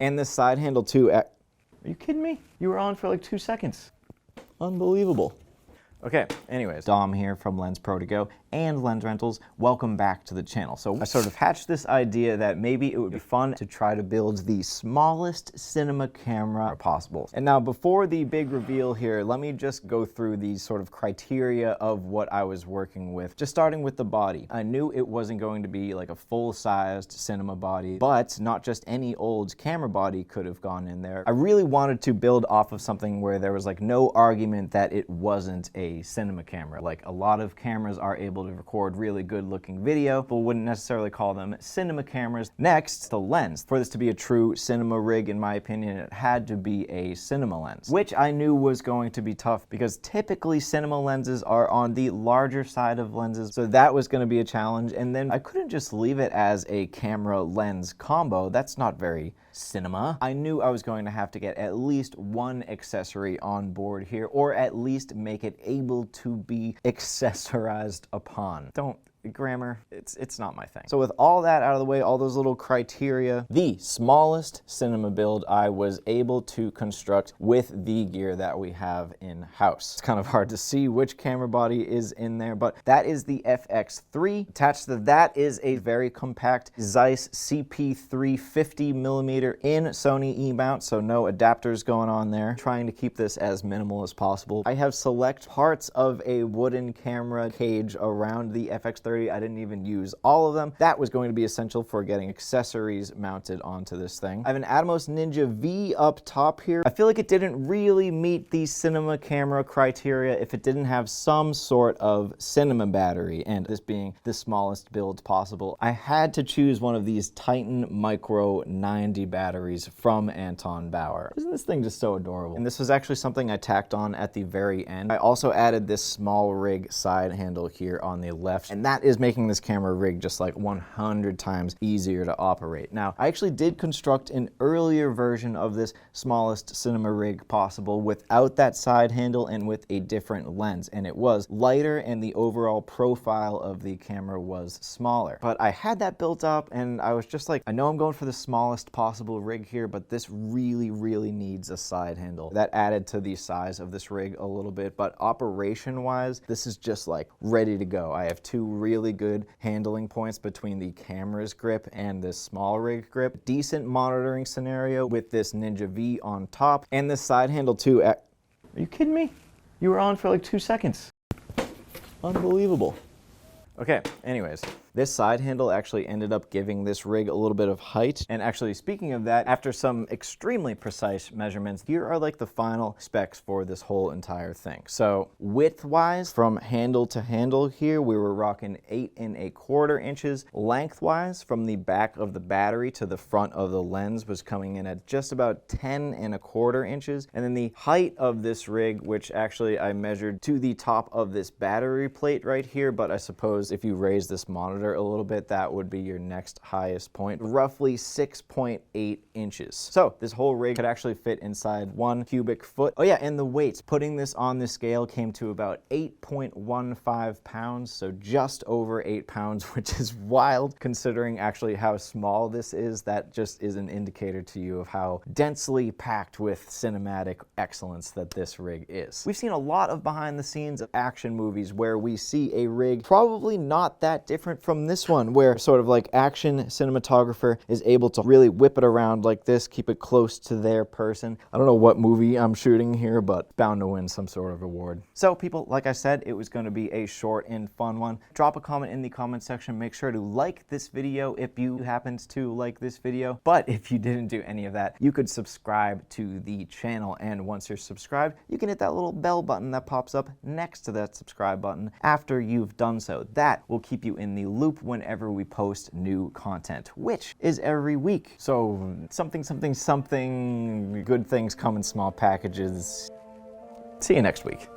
And this side handle too. Are you kidding me? You were on for like 2 seconds. Unbelievable. Okay, anyways, Dom here from Lensprotogo and Lens Rentals. Welcome back to the channel. So I sort of hatched this idea that maybe it would be fun to try to build the smallest cinema camera possible. And now before the big reveal here, let me just go through these sort of criteria of what I was working with. Just starting with the body. I knew it wasn't going to be like a full-sized cinema body, but not just any old camera body could have gone in there. I really wanted to build off of something where there was like no argument that it wasn't a cinema camera. Like a lot of cameras are able to record really good looking video, but wouldn't necessarily call them cinema cameras. Next, the lens. For this to be a true cinema rig, in my opinion, it had to be a cinema lens, which I knew was going to be tough because typically cinema lenses are on the larger side of lenses, so that was going to be a challenge. And then I couldn't just leave it as a camera lens combo. That's not very cinema. I knew I was going to have to get at least one accessory on board here, or at least make it able to be accessorized upon. Don't grammar, it's not my thing. So with all that out of the way, all those little criteria, the smallest cinema build I was able to construct with the gear that we have in-house. It's kind of hard to see which camera body is in there, but that is the FX3. Attached to that is a very compact Zeiss CP350mm in Sony E-mount, so no adapters going on there. Trying to keep this as minimal as possible. I have select parts of a wooden camera cage around the FX3. I didn't even use all of them. That was going to be essential for getting accessories mounted onto this thing. I have an Atomos Ninja V up top here. I feel like it didn't really meet the cinema camera criteria if it didn't have some sort of cinema battery, and this being the smallest build possible, I had to choose one of these Titan Micro 90 batteries from Anton Bauer. Isn't this thing just so adorable? And this was actually something I tacked on at the very end. I also added this small rig side handle here on the left, and that is making this camera rig just like 100 times easier to operate. Now, I actually did construct an earlier version of this smallest cinema rig possible without that side handle and with a different lens, and it was lighter and the overall profile of the camera was smaller. But I had that built up and I was just like, I know I'm going for the smallest possible rig here, but this really needs a side handle. That added to the size of this rig a little bit, but operation-wise, this is just like ready to go. I have two really good handling points between the camera's grip and this small rig grip. Decent monitoring scenario with this Ninja V on top, and this side handle too. Are you kidding me? You were on for like 2 seconds. Unbelievable. Okay, anyways, this side handle actually ended up giving this rig a little bit of height. And actually, speaking of that, after some extremely precise measurements, here are like the final specs for this whole entire thing. So width-wise, from handle to handle here, we were rocking 8 1/4 inches. Lengthwise, from the back of the battery to the front of the lens was coming in at just about 10 1/4 inches. And then the height of this rig, which actually I measured to the top of this battery plate right here, but I suppose if you raise this monitor a little bit, that would be your next highest point, roughly 6.8 inches. So this whole rig could actually fit inside 1 cubic foot. Oh yeah, and the weights, putting this on the scale came to about 8.15 pounds, so just over 8 pounds, which is wild considering actually how small this is. That just is an indicator to you of how densely packed with cinematic excellence that this rig is. We've seen a lot of behind the scenes of action movies where we see a rig probably not that different from this one, where sort of like action cinematographer is able to really whip it around like this, keep it close to their person. I don't know what movie I'm shooting here, but bound to win some sort of award. So people, like I said, it was going to be a short and fun one. Drop a comment in the comment section. Make sure to like this video if you happened to like this video. But if you didn't do any of that, you could subscribe to the channel. And once you're subscribed, you can hit that little bell button that pops up next to that subscribe button after you've done so. That will keep you in the loop whenever we post new content, which is every week. So something, good things come in small packages. See you next week.